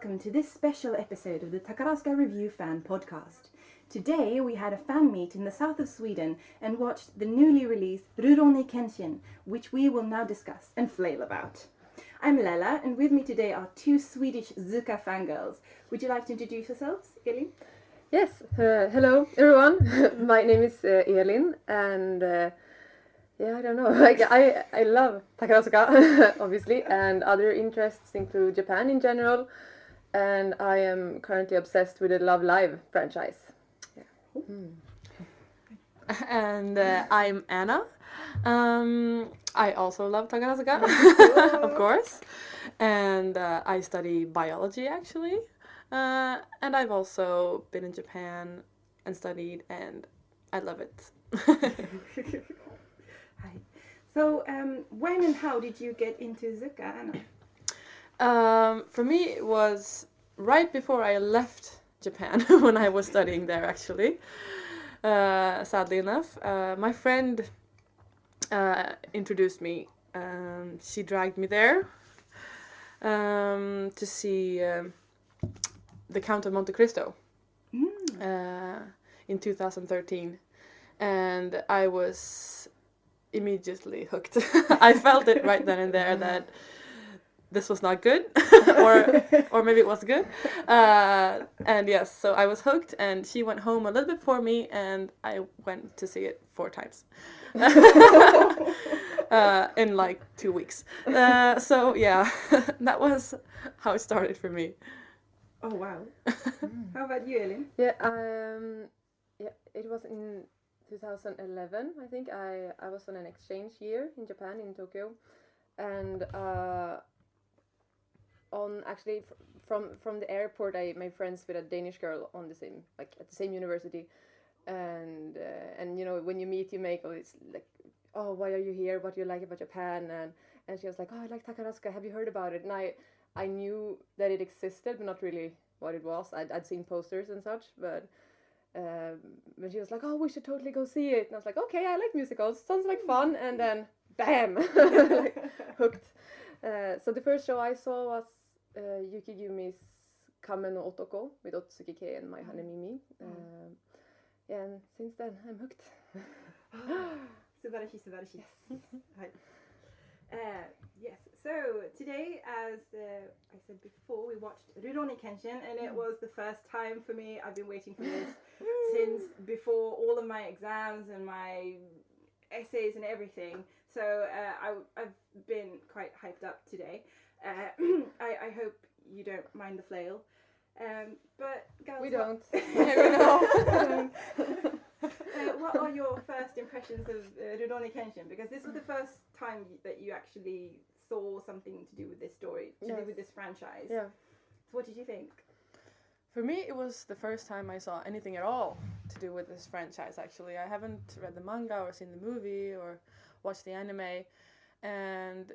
welcome to this special episode of the Takarazuka Review Fan Podcast. Today we had a fan meet in the south of Sweden and watched the newly released Rurouni Kenshin, which we will now discuss and flail about. I'm Lella, and with me today are two Swedish Zuka fangirls. Would you like to introduce yourselves, Elin? Yes, hello everyone. My name is Elin, and I don't know. I love Takarazuka, obviously, and other interests include Japan in general. And I am currently obsessed with the Love Live franchise. Yeah. And I'm Anna. I also love Takarazuka, of course. And I study biology, actually. And I've also been in Japan and studied, and I love it. Hi. So, when and how did you get into Zuka, Anna? For me, it was right before I left Japan, when I was studying there, actually. Sadly enough, my friend introduced me. She dragged me there to see the Count of Monte Cristo in 2013, and I was immediately hooked. I felt it right then and there that this was not good, or maybe it was good, and yes, so I was hooked, and she went home a little bit before me, and I went to see it 4 times in like 2 weeks. So yeah, that was how it started for me. Oh wow. How about you, Elin? Yeah, it was in 2011, I think. I was on an exchange year in Japan, in Tokyo, and from the airport, I made friends with a Danish girl on the same, like at the same university, and you know, when you meet, you make all this like, oh, why are you here? What do you like about Japan? And she was like, oh, I like Takarazuka. Have you heard about it? And I knew that it existed, but not really what it was. I'd seen posters and such, but when she was like, oh, we should totally go see it. And I was like, okay, I like musicals. Sounds like fun. And then, bam, like, hooked. So the first show I saw was Yukigumi's Kame no Otoko with Otsuki and My Honey Mimi. And since then, I'm hooked. Subarashi. Yes. Hi. Yes, so today, as I said before, we watched Rurouni Kenshin, and it was the first time for me. I've been waiting for this since before all of my exams and my essays and everything. So I've been quite hyped up today. I hope you don't mind the flail. But girls, We don't. what are your first impressions of Rurouni Kenshin? Because this was the first time that you actually saw something to do with this story, to do with this franchise. Yeah. So what did you think? For me, it was the first time I saw anything at all to do with this franchise, actually. I haven't read the manga or seen the movie or watched the anime. And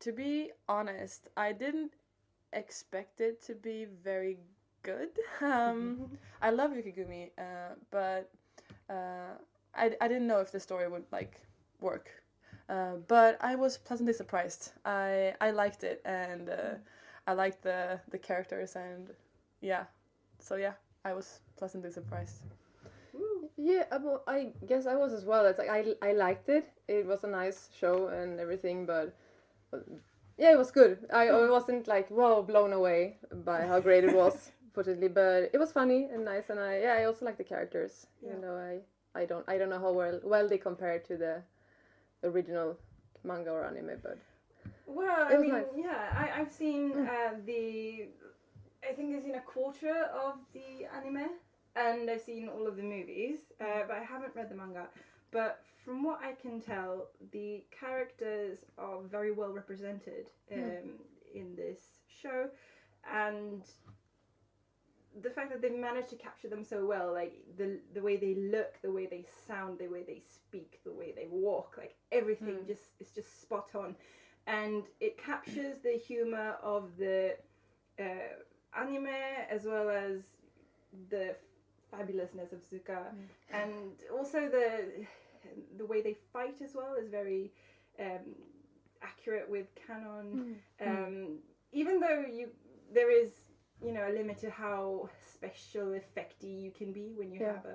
to be honest, I didn't expect it to be very good. I love Yukigumi, but I didn't know if the story would like work. But I was pleasantly surprised. I liked it, and I liked the characters, and yeah. So yeah, I was pleasantly surprised. Yeah, I guess I was as well. It's like I liked it. It was a nice show and everything, but yeah, it was good. I wasn't like blown away by how great it was, fortunately, but it was funny and nice, and I also like the characters. Yeah. You know, I don't know how well they compare to the original manga or anime, but Well, it was nice. Yeah, I've seen I think I've seen a quarter of the anime, and I've seen all of the movies, but I haven't read the manga. But from what I can tell, the characters are very well represented in this show, and the fact that they managed to capture them so well, like the way they look, the way they sound, the way they speak, the way they walk, like everything is just spot on, and it captures the humor of the anime as well as the fabulousness of Zuka, and also the way they fight as well is very accurate with canon. Even though there is you know, a limit to how special effecty you can be when you have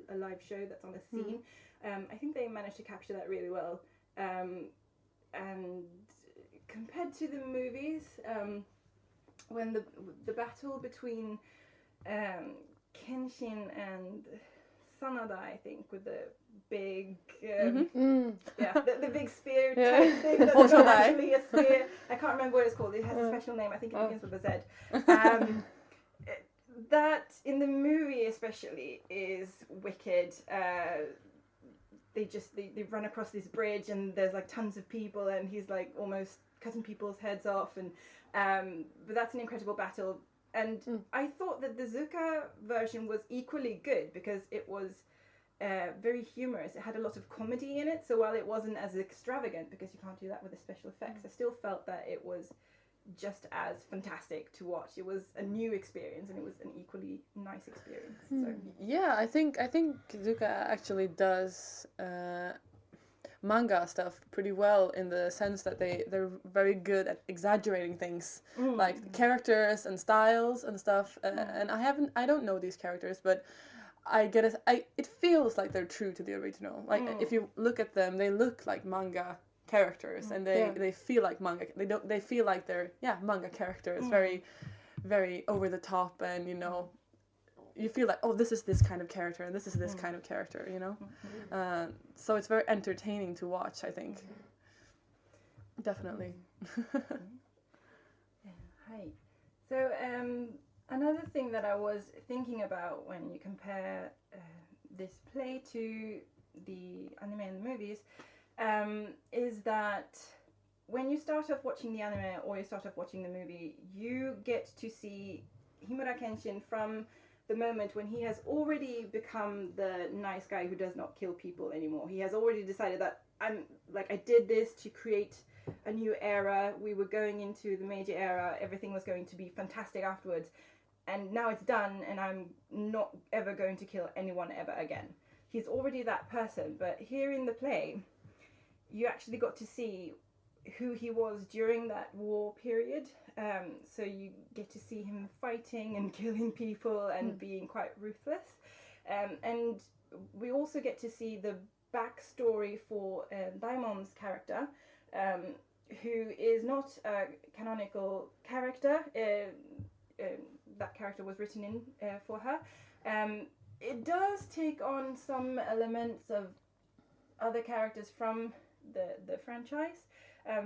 a live show that's on a scene. I think they managed to capture that really well. And compared to the movies, when the battle between Kenshin and Sanada, I think, with the big, the big spear type thing that's not actually a spear. I can't remember what it's called. It has a special name. I think it begins with a Z. That in the movie especially is wicked. They run across this bridge and there's like tons of people and he's like almost cutting people's heads off and but that's an incredible battle. And I thought that the Zuka version was equally good because it was very humorous. It had a lot of comedy in it, so while it wasn't as extravagant, because you can't do that with the special effects, I still felt that it was just as fantastic to watch. It was a new experience and it was an equally nice experience. So. Yeah, I think Zuka actually does manga stuff pretty well in the sense that they're very good at exaggerating things, like characters and styles and stuff. And I don't know these characters, but I get it. It feels like they're true to the original. Like if you look at them, they look like manga characters, and they feel like manga. They feel like they're manga characters, very, very over the top, and you know, you feel like, oh, this is this kind of character, and this is this kind of character, you know. So it's very entertaining to watch, I think. Definitely. Hi. So another thing that I was thinking about when you compare this play to the anime and the movies is that when you start off watching the anime or you start off watching the movie, you get to see Himura Kenshin from the moment when he has already become the nice guy who does not kill people anymore. He has already decided that I did this to create a new era. We were going into the Meiji era. Everything was going to be fantastic afterwards. And now it's done and I'm not ever going to kill anyone ever again. He's already that person. But here in the play, you actually got to see who he was during that war period. So you get to see him fighting and killing people and being quite ruthless. And we also get to see the backstory for Daimon's character, who is not a canonical character. That character was written in for her. It does take on some elements of other characters from the franchise,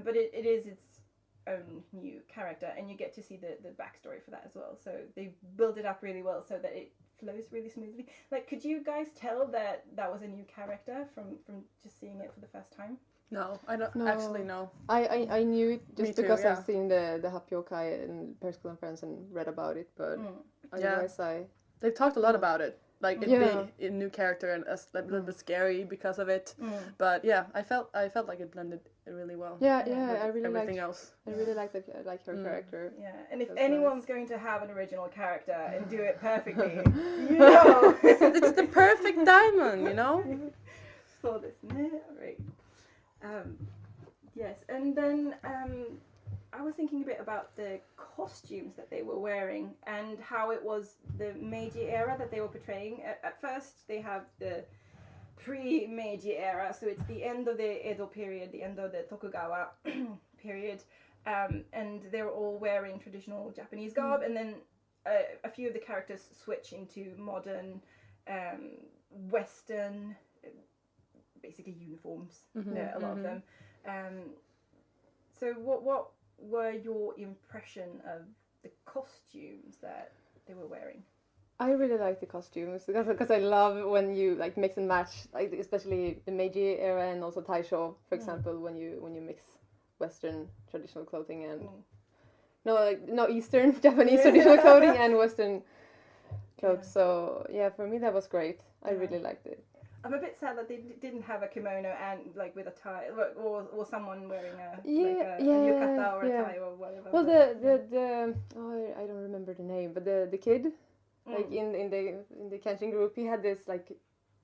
but it is its own new character, and you get to see the backstory for that as well. So they build it up really well so that it flows really smoothly. Like, could you guys tell that was a new character from just seeing it for the first time? No, I don't actually know. I knew it just because too, I've seen the Happyokai and Persical and Friends and read about it, but otherwise they've talked a lot about it. Like it being a new character and a little bit scary because of it, but I felt like it blended really well. I really everything else. I really like her character. Yeah, and if anyone's going to have an original character and do it perfectly, you know, it's the perfect diamond, you know. So this, right? Yes, and then I was thinking a bit about the costumes that they were wearing and how it was the Meiji era that they were portraying. At first, they have the pre-Meiji era, so it's the end of the Edo period, the end of the Tokugawa period, and they're all wearing traditional Japanese garb, and then a few of the characters switch into modern, Western, basically uniforms, a lot of them. So what were your impression of the costumes that they were wearing? I really like the costumes because I love when you like mix and match, like especially the Meiji era and also Taisho, for example, when you mix Western traditional clothing and no Eastern Japanese traditional clothing and Western clothes. So for me that was great. I really liked it. I'm a bit sad that they didn't have a kimono and like with a tie, or someone wearing a yukata or a tie or whatever. Well, the I don't remember the name, but the kid, like in the Kenshin group, he had this like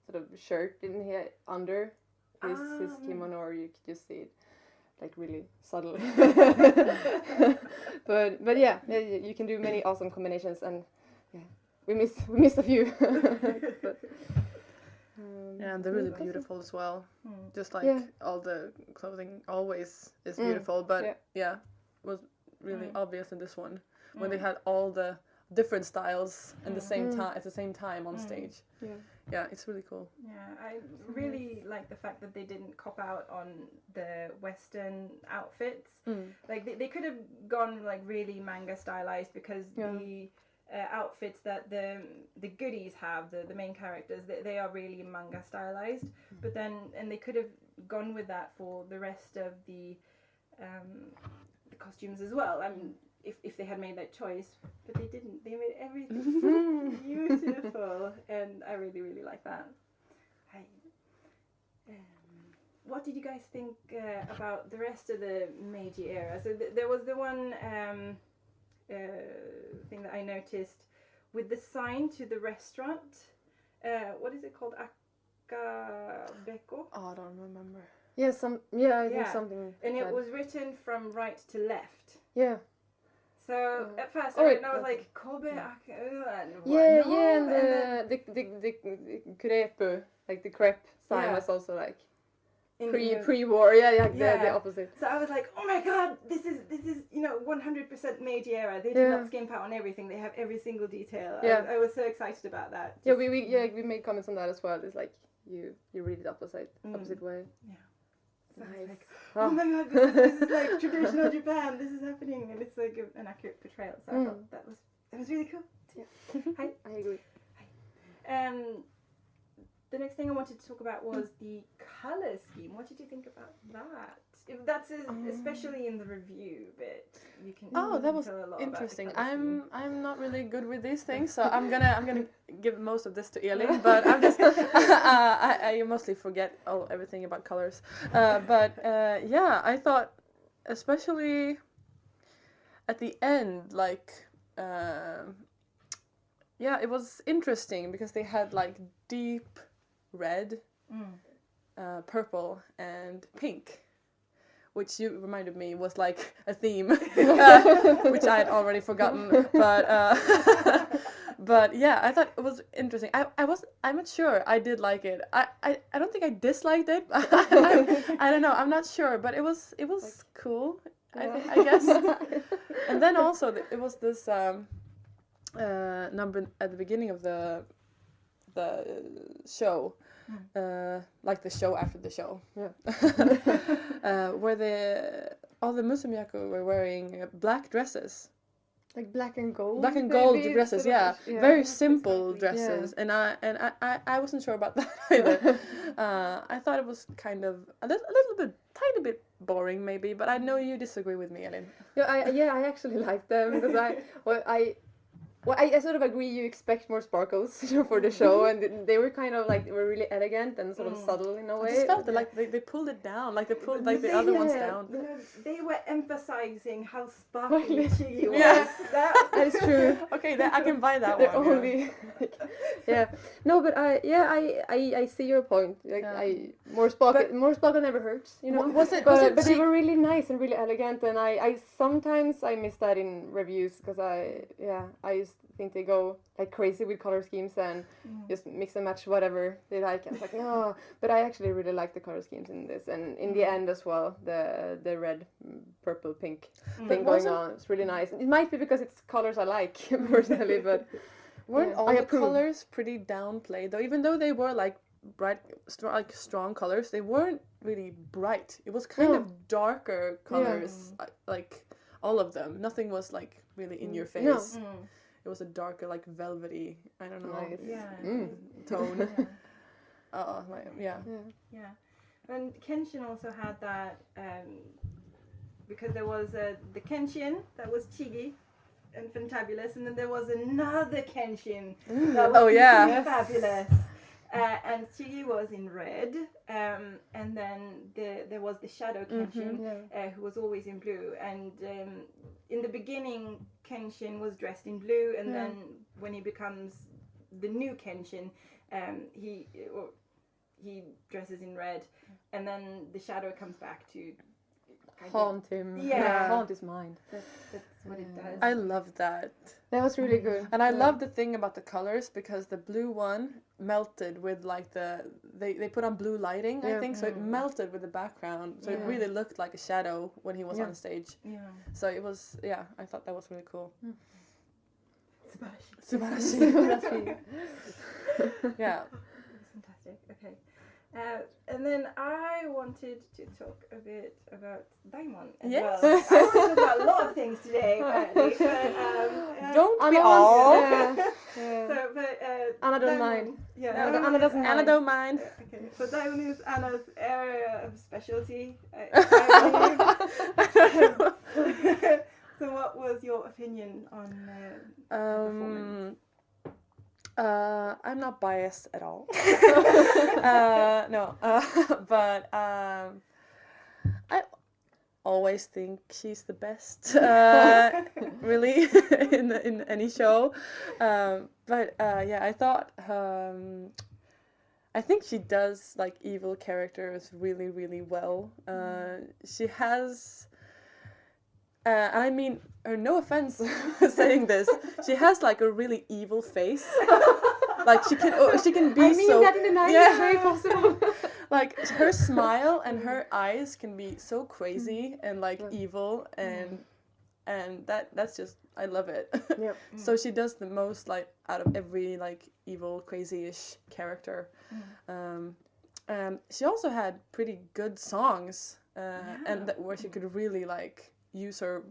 sort of shirt, didn't he, under his kimono, or you could just see it, like really subtle. but yeah, you can do many awesome combinations, and yeah, we missed a few. But, yeah, and they're really beautiful as well. Just like all the clothing always is beautiful, but yeah, was really obvious in this one when they had all the different styles at the same time on stage. Yeah, it's really cool. Yeah, I really like the fact that they didn't cop out on the Western outfits. Like they could have gone like really manga stylized, because the outfits that the goodies have, the main characters, they are really manga stylized. But then, and they could have gone with that for the rest of the costumes as well. I mean, if they had made that choice, but they didn't. They made everything so beautiful, and I really, really like that. What did you guys think about the rest of the Meiji era? So there was the one thing that I noticed with the sign to the restaurant. What is it called? Akabeko? Oh, I don't remember. I think something. And it was written from right to left. Yeah. So at first I was like Kobe Ake. And the crepe, like the crepe sign was also like pre-war. The opposite. So I was like, oh my god, this is 100% Meiji era. They did not skimp out on everything. They have every single detail. I was so excited about that. We made comments on that as well. It's like you read it opposite way. Yeah. So nice. I was like, oh my god, this is like traditional Japan. This is happening, and it's like an accurate portrayal. So I thought that was really cool. Yeah. I agree. The next thing I wanted to talk about was the color scheme. What did you think about that? If that's especially in the review bit, you can. Oh, that was tell a lot interesting. about the color scheme. I'm not really good with these things, so I'm gonna give most of this to Elin. But I'm just I mostly forget everything about colors. But I thought, especially at the end, like it was interesting because they had like deep red, purple, and pink, which you reminded me was like a theme, which I had already forgotten. But yeah, I thought it was interesting. I'm not sure. I did like it. I don't think I disliked it. I don't know. I'm not sure, but it was like, cool. I guess. And then also it was this number at the beginning of the show. Like the show after the show, where all the Musumiyaku were wearing black dresses, like black and gold dresses, very simple dresses, and I wasn't sure about that either. I thought it was kind of a little bit, tiny bit boring maybe, but I know you disagree with me, Elin. I actually like them because I sort of agree. You expect more sparkles, for the show, and they were kind of like really elegant and sort of subtle in a way. I just felt like they pulled it down, like they pulled like the other ones down. They were emphasizing how sparkly Chigi was. Yeah, that is true. Okay, I can buy that They're one. Only, no, but I see your point. Like more sparkle never hurts, But they were really nice and really elegant, and I sometimes miss that in reviews because I think they go like crazy with color schemes and just mix and match whatever they like. And it's like, no, but I actually really like the color schemes in this, and in the end as well, the red, purple, pink thing going on. It's really nice. It might be because it's colors I like personally, but weren't all the colors pretty downplayed though? Even though they were like bright, strong colors, they weren't really bright. It was kind of darker colors, like all of them. Nothing was like really in your face. No. It was a darker, like velvety, I don't know, tone. Yeah. And Kenshin also had that because there was the Kenshin that was Chigi and fantabulous, and then there was another Kenshin that was fabulous. And Chigi was in red, and then there was the Shadow Kenshin, who was always in blue. And in the beginning, Kenshin was dressed in blue, and then when he becomes the new Kenshin, he dresses in red, and then the Shadow comes back to haunt him. Yeah. Haunt his mind. That's what it does. I love that. That was really good. And I love the thing about the colors because the blue one melted with like they put on blue lighting, I think, so it melted with the background, so it really looked like a shadow when he was on stage. Yeah. So it was, I thought that was really cool. Subarashi. Yeah. That's fantastic. Okay. And then I wanted to talk a bit about Daimon as well. I want to talk about a lot of things today, apparently. But, don't we all? So, but Anna don't Daimon, mind. Yeah, No, Anna doesn't mind. Anna don't mind. Okay, so Daimon is Anna's area of specialty, I believe. So what was your opinion on the performance? I'm not biased at all. But I always think she's the best, really, in any show. I thought I think she does like evil characters really, really well. She has. And I mean, no offense saying this, she has like a really evil face. Like she can be I mean so. that in the nicest way possible. Like her smile and her eyes can be so crazy and like evil and that's just, I love it. Yep. So she does the most like out of every like evil crazy-ish character. She also had pretty good songs and where she could really like use her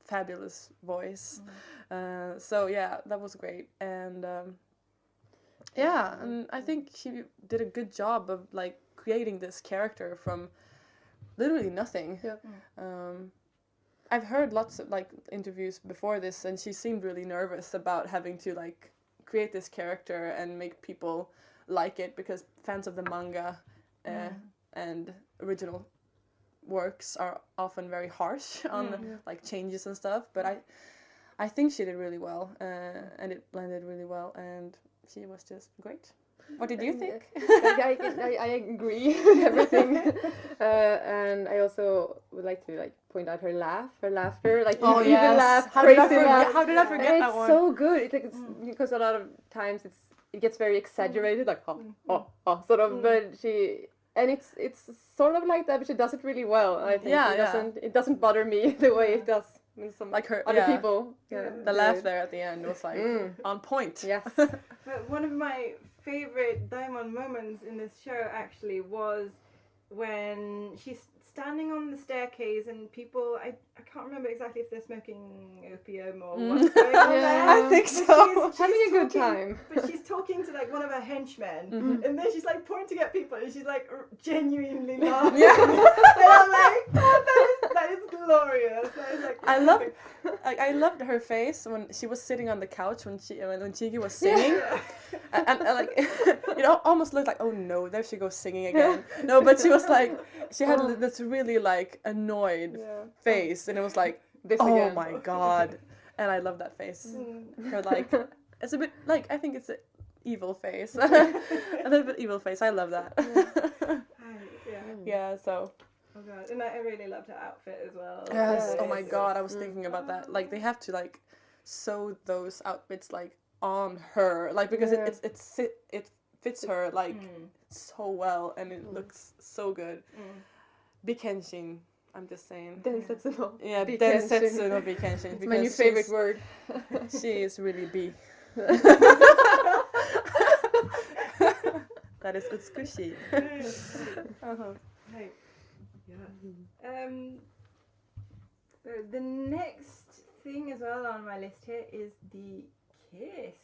fabulous voice. So yeah, that was great. And and I think she did a good job of like creating this character from literally nothing. I've heard lots of like interviews before this, and she seemed really nervous about having to like create this character and make people like it, because fans of the manga and original works are often very harsh on like changes and stuff, but I think she did really well, and it blended really well, and she was just great. What did you think? I agree with everything, and I also would like to like point out her laughter, like you laugh crazy. How did I forget that one? It's so good. It's like because a lot of times it gets very exaggerated, like sort of, but she. And it's sort of like that, but she does it really well. I think it doesn't bother me the way it does with some like her other people. The laugh there at the end was like on point. Yes. But one of my favorite Daimon moments in this show actually was when she's standing on the staircase and people, I can't remember exactly if they're smoking opium or what's going on there. I think so. She's having a good time. But she's talking to like one of her henchmen, and then she's like pointing at people and she's like genuinely laughing. And I'm like, that is glorious. That is, like, I loved her face when she was sitting on the couch when Chigi was singing, and like it almost looked like, oh no, there she goes singing again. No, but she was like, she had this really like annoyed face, and it was like, oh my god, and I love that face. Her like, it's a bit like, I think it's an evil face, a little bit evil face. I love that. So. Oh god, and I really loved her outfit as well. Yes. Oh my god, I was thinking about that. Like they have to like sew those outfits like on her, like because it fits her like so well, and it looks so good. Kenshin, I'm just saying. Densetsu. Yeah, Densetsu no Kenshin. It's my new favorite word. She is really B. That is utsukushi. Right. So the next thing as well on my list here is the kiss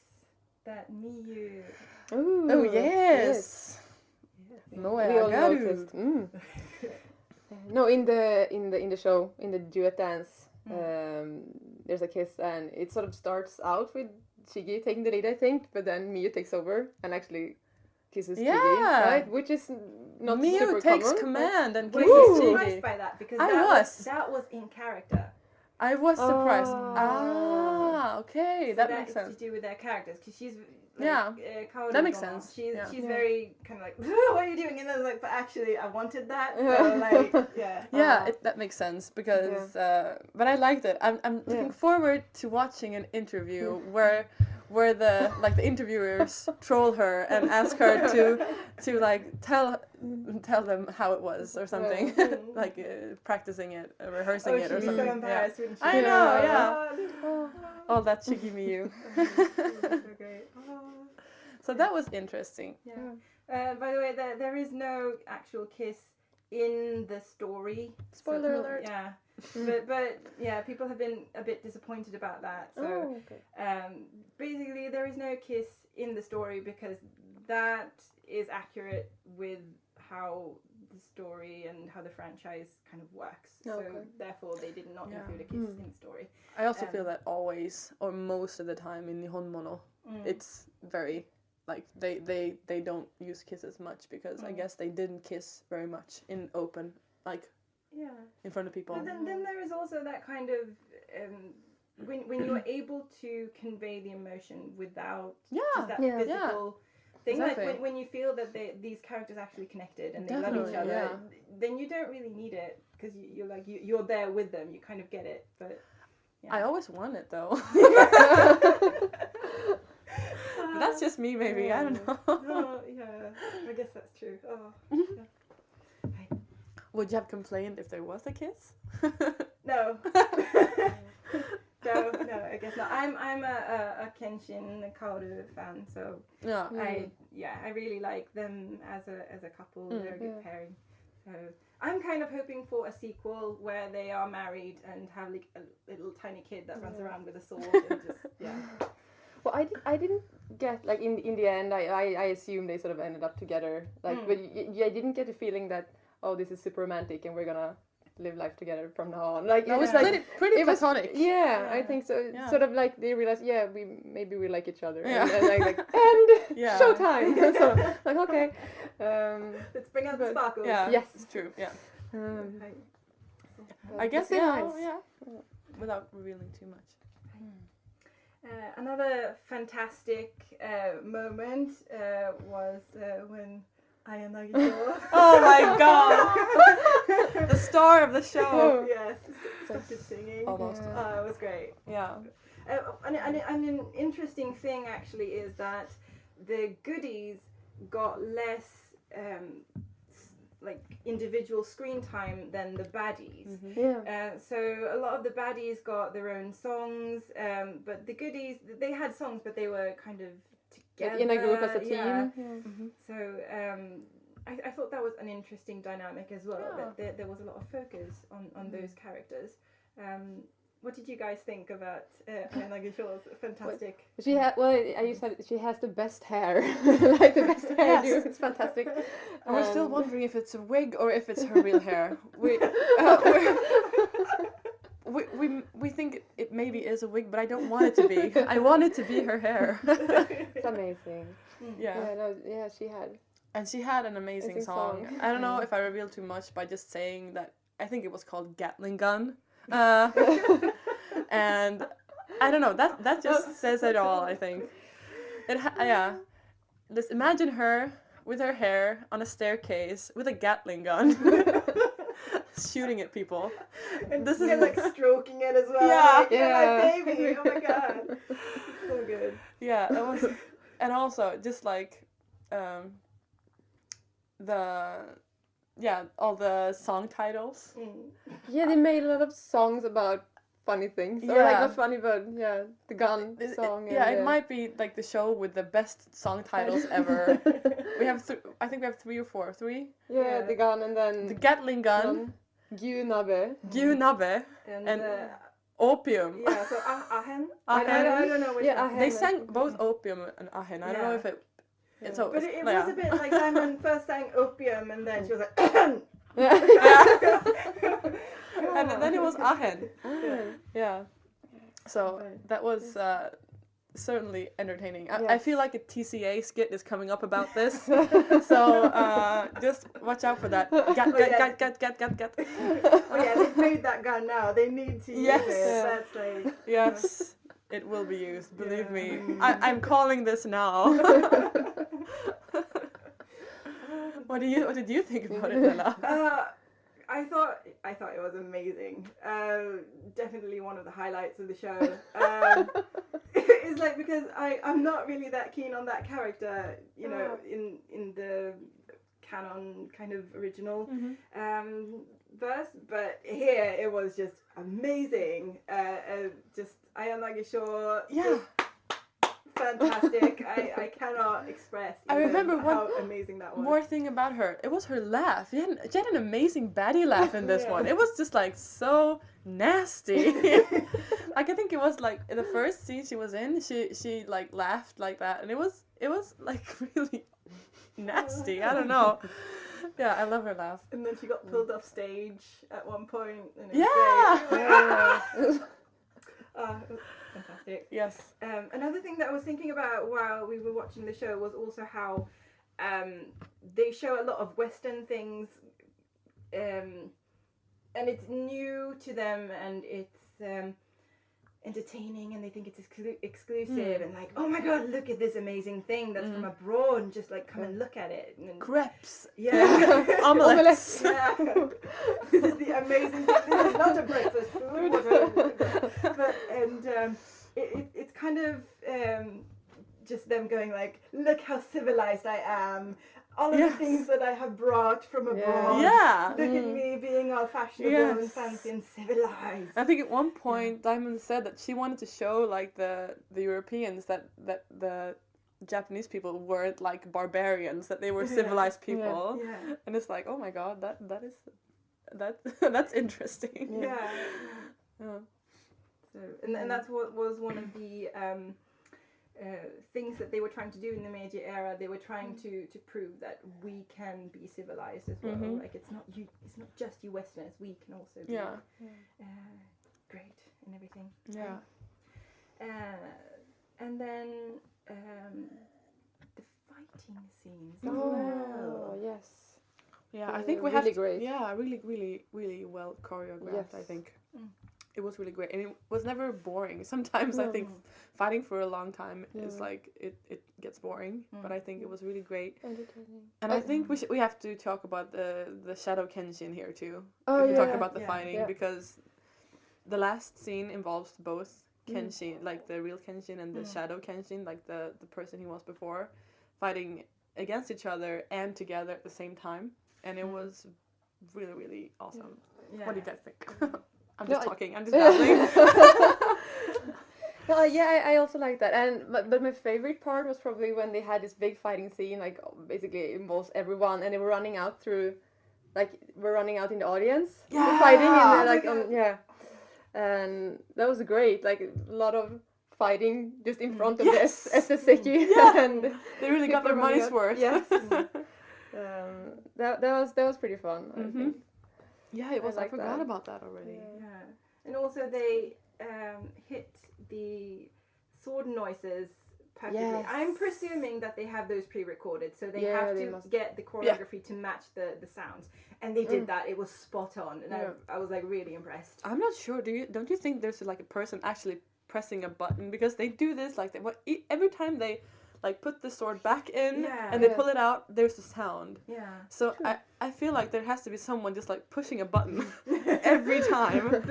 that Miyu. Oh yes. No, we all noticed. No, in the show, in the duet dance, there's a kiss, and it sort of starts out with Shigi taking the lead, I think, but then Miyu takes over and actually kisses Shigi, right? Which is not Miyu super takes common, command and I kisses was Shigi. surprised by that because that was in character. I was surprised. Oh. Ah, okay, So that that's makes sense. to do with their characters, because she's Yeah, Kaoru that makes Dono, sense. She's Yeah. she's Yeah. very kind of like, what are you doing? And then like, but actually, I wanted that. So like, yeah. Yeah, that makes sense because. But I liked it. I'm looking forward to watching an interview where the interviewers troll her and ask her to like tell them how it was or something, like practicing it, rehearsing it or she'd be something. so embarrassed, wouldn't she? I know, yeah. Oh, All that she give me you. so great. Oh. So that was interesting. Yeah. By the way, there is no actual kiss in the story. Spoiler alert. Yeah. But yeah, people have been a bit disappointed about that. So basically, there is no kiss in the story because that is accurate with how the story and how the franchise kind of works. So therefore, they did not include a kiss in the story. I also feel that always, or most of the time in Nihon Mono, it's very like they don't use kisses much because I guess they didn't kiss very much in open, like in front of people. But then there is also that kind of when you're able to convey the emotion without just that physical thing, exactly. like when you feel that these characters actually connected and they love each other, then you don't really need it because you're like you're there with them, you kind of get it. But I always want it though. But that's just me, maybe. I don't know. Oh, yeah, I guess that's true. Oh, yeah. Would you have complained if there was a kiss? No. No, I guess not. I'm a Kenshin Kaoru fan, so I really like them as a couple. They're a good pairing. So I'm kind of hoping for a sequel where they are married and have like a little tiny kid that runs around with a sword and just Well, I didn't get like in the end. I assume they sort of ended up together. Like, but I didn't get the feeling that this is super romantic and we're gonna live life together from now on. Like it was like pretty platonic. I think so. Yeah. Sort of like they realized, we like each other. Yeah. And and showtime. So like okay, let's bring out the sparkles. Yeah, yes, it's true. Yeah, I I guess nice. without revealing too much. Another fantastic moment was when Ayanagi Shou. Oh my god! The star of the show. Yes, started singing. Almost. It was great. Yeah. And an interesting thing actually is that the goodies got less like individual screen time than the baddies. So a lot of the baddies got their own songs, but the goodies, they had songs, but they were kind of together in a group as a team. So I thought that was an interesting dynamic as well, that there was a lot of focus on those characters. What did you guys think about Ayanagi Shou's fantastic? She had you said she has the best hair, like the best hairdo. Yes. It's fantastic. And we're still wondering if it's a wig or if it's her real hair. We think it maybe is a wig, but I don't want it to be. I want it to be her hair. It's amazing. She had. And she had an amazing song. I don't know if I revealed too much by just saying that I think it was called Gatling Gun. And I don't know, that just says it all, I think. Just imagine her with her hair on a staircase with a Gatling gun. Shooting at people. And this is like stroking it as well. My baby. Oh my god. So good. Yeah, that was, and also just like all the song titles. Yeah, they made a lot of songs about funny things. Or like not funny, but the gun song. It might be like the show with the best song titles ever. We have I think we have 3 or 4. 3? Yeah, the gun and then the Gatling gun. Gyunabe. And opium. Yeah, so Ahen. Ahen. I don't know which one. They sang both opium and Ahen. I don't know if it. So but it was a bit like Diamond first sang opium and then she was like and then it was Ahen. Yeah. So that was certainly entertaining. I Yes. feel like a TCA skit is coming up about this, so just watch out for that. Get. Oh yeah, they've made that gun now. They need to use Yes. it. Yeah. That's like Yes, it will be used. Believe Yeah. me, I'm calling this now. What did you think about it, Lella? I thought it was amazing. Definitely one of the highlights of the show. It's like because I'm not really that keen on that character, you know, in the canon kind of original verse, but here it was just amazing. Just Ayanagi Shou, Yeah. fantastic. I cannot express I even how how amazing that was. More thing about her, it was her laugh. She had an amazing baddie laugh in this Yeah. one. It was just like so nasty. Like I think it was like in the first scene she was in, she like laughed like that, and it was like really nasty. I don't know. Yeah, I love her laugh. And then she got pulled off stage at one point. And it was Yeah. great. Yeah. It was fantastic. Yes. Another thing that I was thinking about while we were watching the show was also how they show a lot of Western things, and it's new to them, and it's entertaining, and they think it's exclusive, and like, oh my god, look at this amazing thing that's from abroad, and just like come and look at it. And Crepes. yeah. Omelettes. Yeah, this is the amazing thing. This is not a breakfast food, but it's kind of just them going like, look how civilized I am. All of Yes. the things that I have brought from abroad. Yeah. Look at me being all fashionable and Yes. fancy and civilized. I think at one point Diamond said that she wanted to show like the Europeans that the Japanese people weren't like barbarians, that they were civilized people. Yeah. And it's like, oh my god, that's interesting. Yeah. Yeah. So, and that's what was one of the things that they were trying to do in the Meiji era. They were trying to prove that we can be civilized as well. Like it's not just you Westerners. We can also be great and everything. Yeah. And then the fighting scenes as Oh, well. yes. Yeah, I think we really have great. Yeah, really well choreographed. Yes. I think it was really great, and it was never boring. Sometimes I think fighting for a long time is like it gets boring, but I think it was really great. Entertaining. And I think we have to talk about the Shadow Kenshin here too. Oh, if we talk yeah. about the fighting, Yeah. because the last scene involves both Kenshin, like the real Kenshin, and the Shadow Kenshin, like the person he was before, fighting against each other and together at the same time, and it was really awesome. Yeah. What do you guys think? I'm No, just talking. I'm just babbling. No, yeah, I also like that, and but my favorite part was probably when they had this big fighting scene, like basically it involves everyone, and they were running out through, like we're running out in the audience, Yeah! fighting, and Oh they're my like God. and that was great, like a lot of fighting just in front of Yes! the Seki, and They really got their people running money's out. worth. Yes, that was pretty fun. I think. Yeah, it was. I like forgot that. about that already. Yeah. And also they hit the sword noises perfectly. Yes. I'm presuming that they have those pre-recorded, so they Yeah, have they to must. get the choreography to match the sounds. And they did that. It was spot on, and I was like really impressed. I'm not sure. Don't you think there's like a person actually pressing a button, because they do this like every time they like put the sword back in and they pull it out, there's a sound. Yeah. So I feel like there has to be someone just like pushing a button every time. But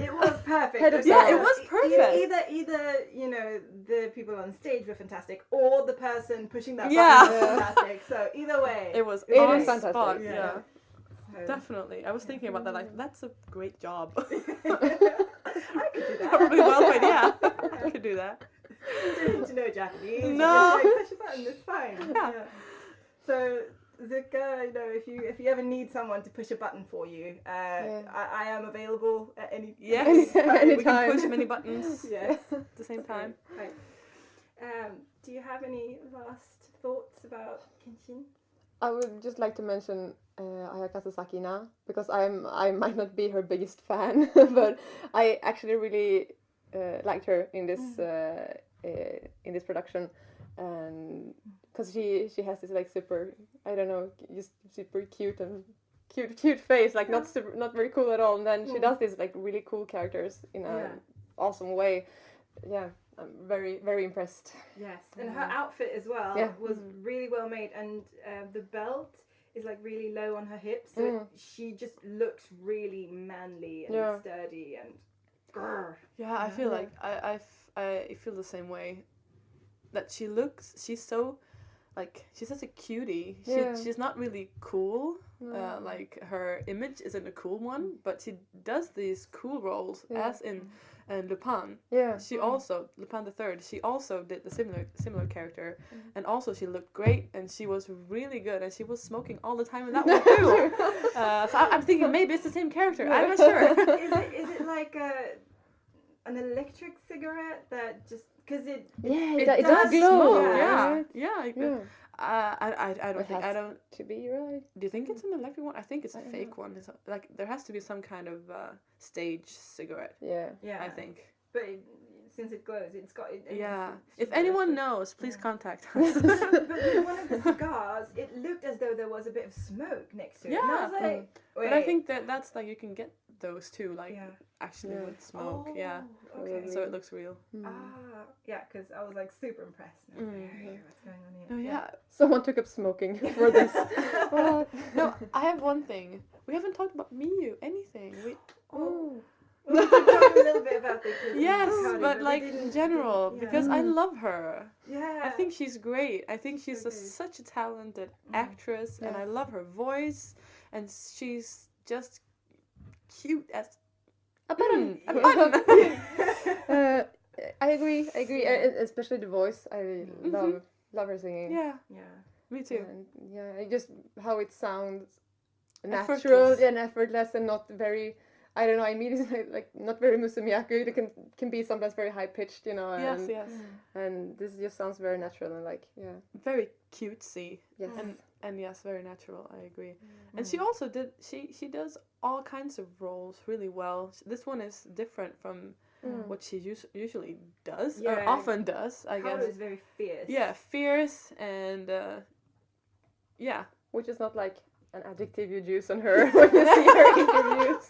it was perfect. Head of Yeah, it sound. was perfect. Either you know the people on stage were fantastic, or the person pushing that Yeah. button was fantastic. So either way, It was It on is fantastic. spot. Yeah. Yeah. So- Definitely. I was thinking about that. Like, that's a great job. I could do that. Probably well paid. Yeah, I could do that. You don't need to know Japanese. No. You just, like, push a button, it's fine. Yeah. So Zuka, you know, if you ever need someone to push a button for you, I am available at any Yes. time. We can Anytime. push many buttons Yes. at the same time. Right. Do you have any last thoughts about Kenshin? I would just like to mention Ayaka Sakina, because I might not be her biggest fan, but I actually really liked her in this in this production, and because she has this like super, I don't know, just super cute face, like not very cool at all, and then she does these like really cool characters in a awesome way. Yeah, I'm very, very impressed. Yes, and her outfit as well was really well made, and the belt is like really low on her hips, so she just looks really manly and sturdy and. Grr. Yeah, I feel like I feel the same way. That she's so, like, she's such a cutie. She's not really cool. Like, her image isn't a cool one, but she does these cool roles, as in Lupin. Yeah. She also, Lupin the Third, she also did the similar character, and also she looked great, and she was really good, and she was smoking all the time in that one too. So I'm thinking maybe it's the same character. I'm not sure. Is it like an electric cigarette that just because it does glow. I don't to be right. Do you think it's an electric one? I think it's a fake one. It's like there has to be some kind of stage cigarette. Yeah. I think. But since it glows, it's got. If anyone knows, please contact us. But one of the cigars, it looked as though there was a bit of smoke next to it. Yeah. And I was like, but I think that's like you can get those too, like actually with smoke. Okay. So it looks real. Because I was like super impressed. I was like, what's going on here? Someone took up smoking for this. No, I have one thing. We haven't talked about Miyu. Anything? We did talk a little bit about the but like in general, because I love her. Yeah. I think she's great. I think she's such a talented actress, and I love her voice, and she's just cute as a button. I agree. Especially the voice. I love her singing. Yeah. Me too. And, just how it sounds natural and effortless, and not very. I don't know. I mean, it's like not very musumiyaku. It can be sometimes very high pitched, you know. And, yes. And this just sounds very natural and like very cutesy. Yes. And yes, very natural. I agree. And she also did. She does all kinds of roles really well. This one is different from what she usually does or often does. I guess. Kaoru is very fierce. Yeah, fierce and which is not like an adjective you use on her when you see her interviews.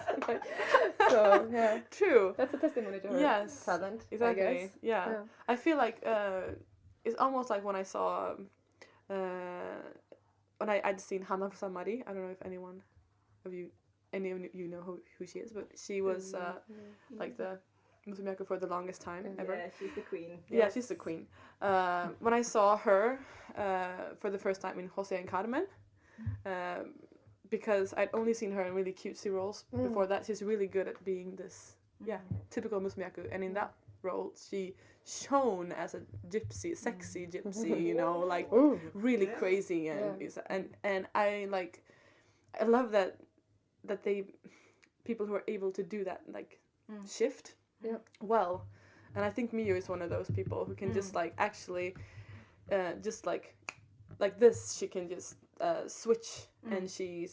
So true. That's a testimony to her talent. Exactly. I guess. Yeah. I feel like it's almost like when I saw when I'd seen Hana Samari. I don't know if any of you know who she is, but she was like the Musumiyaku for the longest time ever. Yeah, she's the queen. Yeah, she's the queen. When I saw her for the first time in Jose and Carmen, because I'd only seen her in really cutesy roles before that. She's really good at being this typical Musumiyaku, and in that role she shone as a gypsy, sexy gypsy, you know, like really crazy and I love that they people who are able to do that like shift well, and I think Miyu is one of those people who can just like actually just like this, she can just switch, and she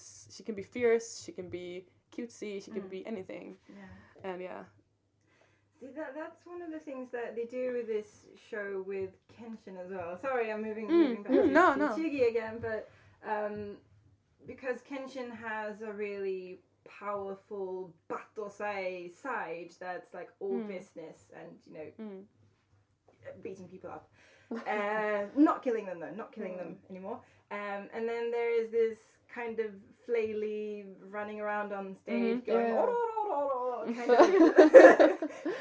can be fierce, she can be cutesy, she can be anything. And see, that's one of the things that they do with this show with Kenshin as well. Sorry, I'm moving back to Shigi again, but because Kenshin has a really powerful batosai side that's like all business and, you know, beating people up. Not killing them though, not killing them anymore. And then there is this kind of flaily running around on stage going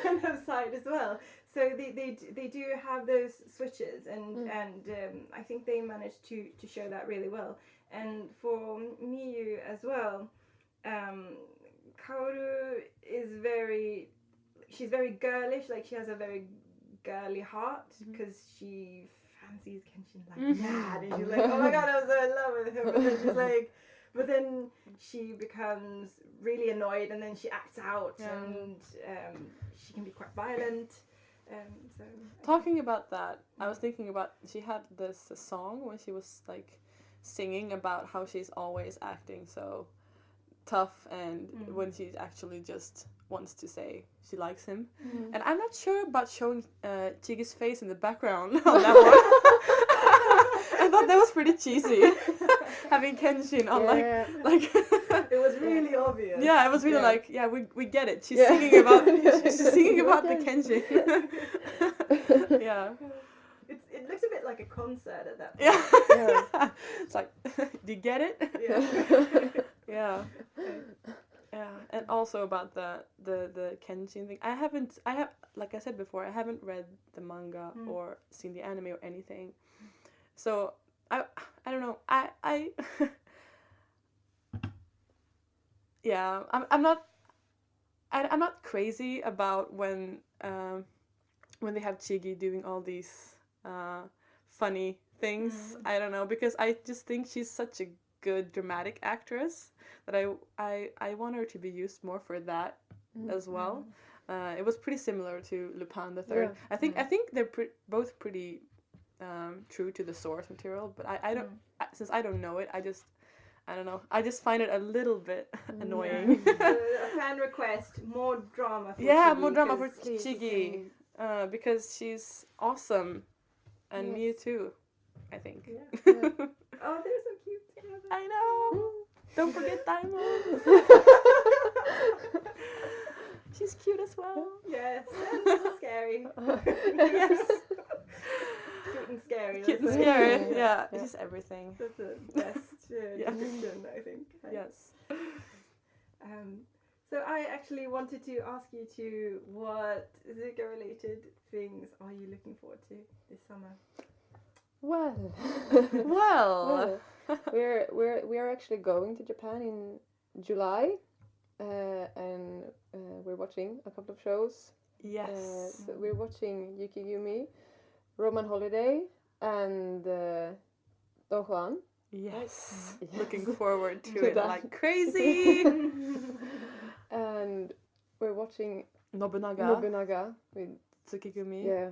kind of side as well. So they do have those switches, and I think they managed to show that really well. And for Miyu as well, Kaoru is she's very girlish, like she has a very girly heart because she fancies Kenshin like mad, and she's like, oh my god, I'm so in love with him, but then she's like, but then she becomes really annoyed, and then she acts out, and she can be quite violent. So talking about that, I was thinking about, she had this song when she was like singing about how she's always acting so tough, and when she's actually just wants to say she likes him. And I'm not sure about showing Chigi's face in the background on that one. I thought that was pretty cheesy. Having Kenshin on like It was really obvious. yeah, it was really like, yeah, we get it. She's singing about the Kenshin. Yeah. It looks a bit like a concert at that point. Yeah. It's like, do you get it? Yeah. Yeah. And also about the Kenshin thing. I have like I said before, I haven't read the manga or seen the anime or anything. So I don't know. I yeah, I'm not crazy about when they have Chigi doing all these funny things. I don't know, because I just think she's such a good dramatic actress that I want her to be used more for that as well. It was pretty similar to Lupin the Third. I think they're both pretty true to the source material, but I don't since I don't know it, I don't know. I just find it a little bit annoying. A fan request, more drama for Chigi. Yeah, more drama for Chigi. Because she's awesome. And Miu too, I think. Yeah. Oh, they're so cute together. I know. Don't forget Diamond. She's cute as well. Yes, and scary. Yes. Cute and scary. Cute and scary. Yeah, it's just everything. That's the best description, I think. Yes. So I actually wanted to ask you to what Zuka-related things are you looking forward to this summer? Well, we are actually going to Japan in July, and we're watching a couple of shows. Yes. So we're watching Yukigumi, Roman Holiday, and Don Juan. Yes. Yes. Looking forward to To it that. like crazy. And we're watching Nobunaga with Tsukigumi. yeah,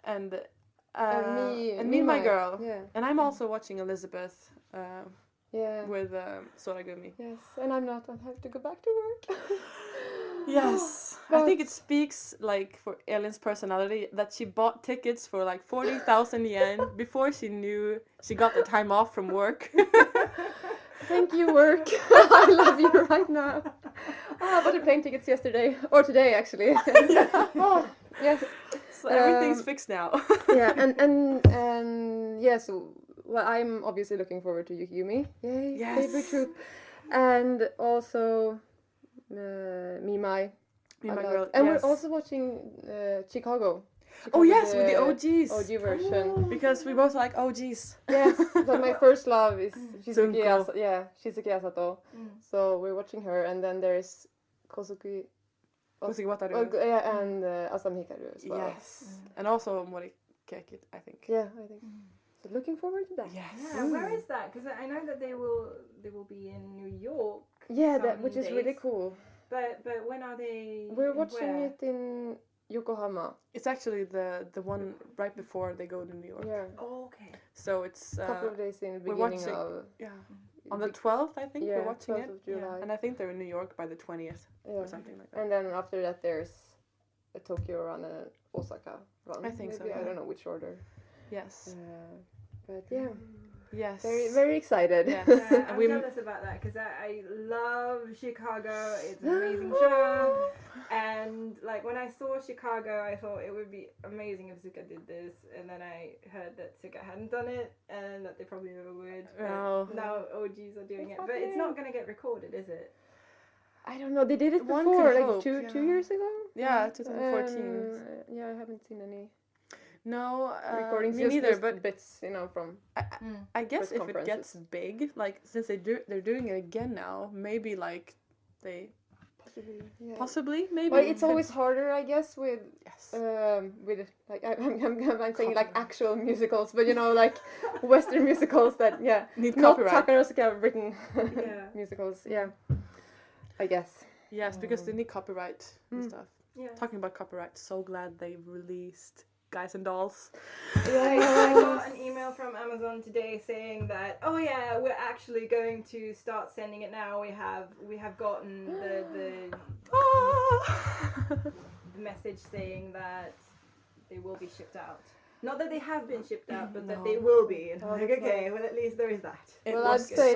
And me and me and my girl. Yeah, And I'm also watching Elizabeth yeah. with Soragumi. Yes, and I'm not. I have to go back to work. Yes. I think it speaks like for Elin's personality that she bought tickets for like 40,000 yen before she knew she got the time off from work. Thank you, work. I love you right now. I bought the plane tickets yesterday or today actually. Oh, yes. So everything's fixed now. Yeah, and yeah. So well, I'm obviously looking forward to Yukigumi. Yay! Yes. Favorite troop, and also Me My Girl. and yes. we're also watching Chicago. Oh yes, with the OGs. OG version. Because we both like OGs. Yes, but my first love is Shizuki Junko. Shizuki Asato. So we're watching her, and then there's Kosuke Wataru. yeah, and Asami Hikaru as well. Yes. And also Morikeki, I think. Yeah, I think. So looking forward to that. Yes. Yeah, where is that? Because I know that they will be in New York. Yeah, some which is really days. cool. But when are they? We're watching where? it in Yokohama. It's actually the one right before they go to New York. Yeah. Oh, okay. So it's A couple of days in the we're beginning watching- of on the 12th, I think, yeah, we're watching 12th it. of July. And I think they're in New York by the 20th or something like that. And then after that there's a Tokyo run and an Osaka run. I think so, Maybe, I yeah. don't know which order. Yes. But yeah, Yes. very very excited. Yes. Yeah, And I'm we jealous about that because I love Chicago. It's an amazing show. And like when I saw Chicago, I thought it would be amazing if Zuka did this. And then I heard that Zuka hadn't done it and that they probably never would. But Oh. now OGs are doing it. But it's not going to get recorded, is it? I don't know. They did it One before, could like hope, two yeah. 2 years ago. Yeah, 2014. Yeah, I haven't seen any No, recordings. me just neither. But bits, from. I guess press if it gets conferences. big, like since they're doing it again now, maybe like they Yeah. possibly maybe. Well, it's always harder, I guess, with yes. like I'm saying like actual musicals, but like Western musicals that Need not copyright. Takarazuka written Yeah. musicals. Yeah, I guess. Yes, because they need copyright and stuff. Yeah. Talking about copyright, so glad they released Guys and Dolls. I got an email from Amazon Amazon today saying that, oh yeah, we're actually going to start sending it now. We have gotten the message saying that they will be shipped out. Not that they have been shipped out, but that they will be. And I'm like, okay, well at least there is that. Well, I'd say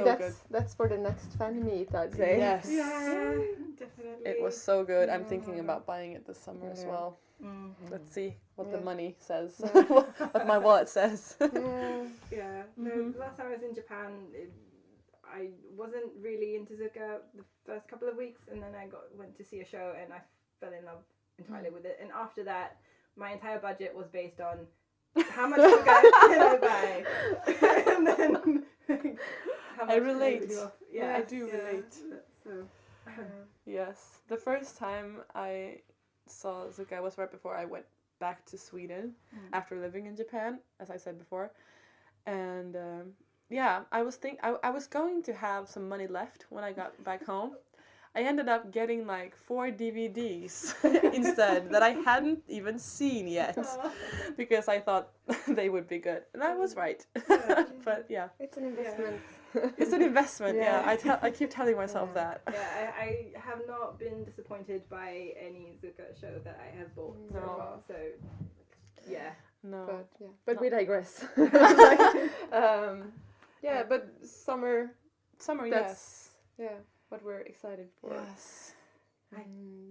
that's for the next Fanmeet, I'd say. Yes. Yeah, definitely. It was so good. I'm thinking about buying it this summer as well. Mm-hmm. Let's see what the money says, what my wallet says. Yeah. No, last time I was in Japan, I wasn't really into Zuka the first couple of weeks, and then I went to see a show, and I fell in love entirely with it. And after that, my entire budget was based on how much Zuka can I buy, and then how much I relate. Yeah, I do relate. So. Yes, the first time I saw Zuka was right before I went back to Sweden after living in Japan, as I said before, and I was going to have some money left when I got back home. I ended up getting like 4 DVDs instead that I hadn't even seen yet because I thought they would be good, and I was right. But yeah, it's an investment. It's an investment. I keep telling myself that. Yeah, I have not been disappointed by any Zuka show that I have bought so far. So yeah, no, but we digress. But summer, yes. What we're excited for. Yes.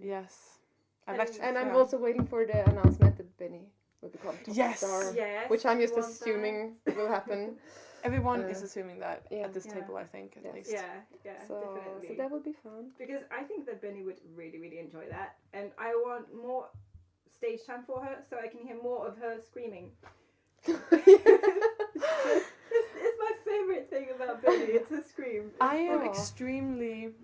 Yes. I'm also waiting for the announcement that Benny will become top star. Yes. Which I'm just assuming will happen. Everyone is assuming that at this table, I think, at least. Yeah, definitely. So that would be fun. Because I think that Benny would really, really enjoy that. And I want more stage time for her so I can hear more of her screaming. It's my favourite thing about Benny, it's her scream. I am extremely,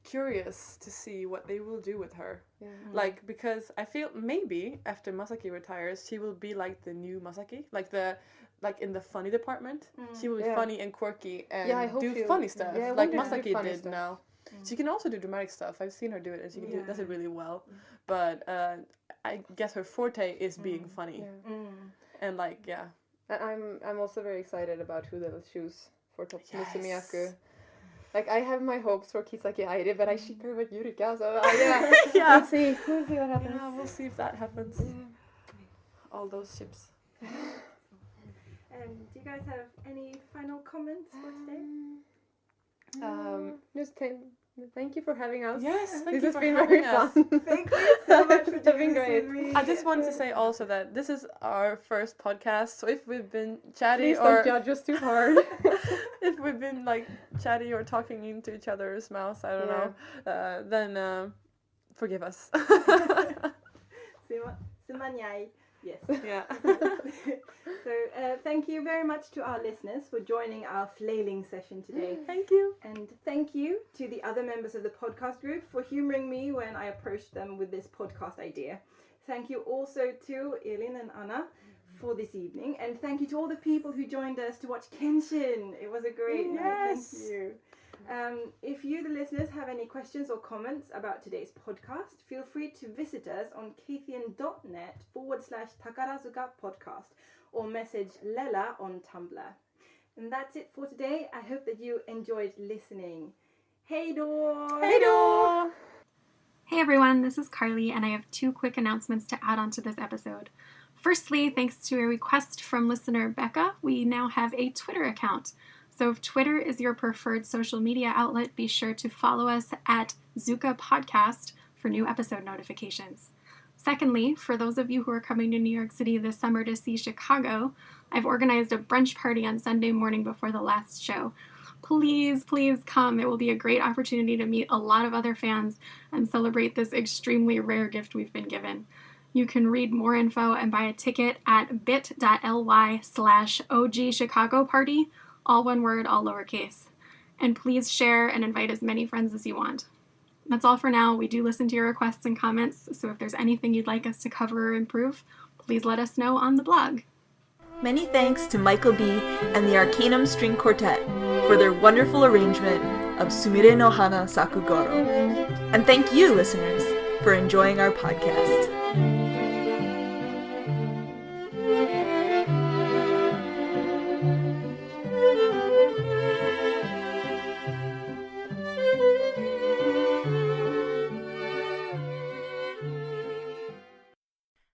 curious to see what they will do with her. Yeah. Because I feel maybe after Masaki retires, she will be like the new Masaki, in the funny department. She will be funny and quirky and do funny stuff, like Masaki did now. She can also do dramatic stuff. I've seen her do it, and she does it really well. But I guess her forte is being funny. And I'm also very excited about who they'll choose for top Musumiyaku. I have my hopes for Kisaki Aire, but I ship her with Yurika, so We'll see what happens. Yeah, we'll see if that happens. All those ships. Do you guys have any final comments for today? Just thank you for having us. Yes, this has been very fun. Thank you so much for doing this great. with me. I just wanted to say also that this is our first podcast, so if we've been chatty Please don't judge us too hard. if we've been chatty or talking into each other's mouths, I don't know, then forgive us. Sumanyai. Yes. Yeah. So thank you very much to our listeners for joining our flailing session today. Thank you. And thank you to the other members of the podcast group for humouring me when I approached them with this podcast idea. Thank you also to Elin and Anna for this evening. And thank you to all the people who joined us to watch Kenshin. It was a great night. Thank you. If you, the listeners, have any questions or comments about today's podcast, feel free to visit us on kathian.net/Takarazuka podcast or message Lella on Tumblr. And that's it for today. I hope that you enjoyed listening. Hey do! Hey do! Hey everyone, this is Carly, and I have 2 quick announcements to add on to this episode. Firstly, thanks to a request from listener Becca, we now have a Twitter account. So if Twitter is your preferred social media outlet, be sure to follow us at Zuka Podcast for new episode notifications. Secondly, for those of you who are coming to New York City this summer to see Chicago, I've organized a brunch party on Sunday morning before the last show. Please, please come. It will be a great opportunity to meet a lot of other fans and celebrate this extremely rare gift we've been given. You can read more info and buy a ticket at bit.ly/OG Chicago Party. All one word, all lowercase. And please share and invite as many friends as you want. That's all for now. We do listen to your requests and comments, so if there's anything you'd like us to cover or improve, please let us know on the blog. Many thanks to Michael B. and the Arcanum String Quartet for their wonderful arrangement of Sumire no Hana Sakugoro. And thank you, listeners, for enjoying our podcast.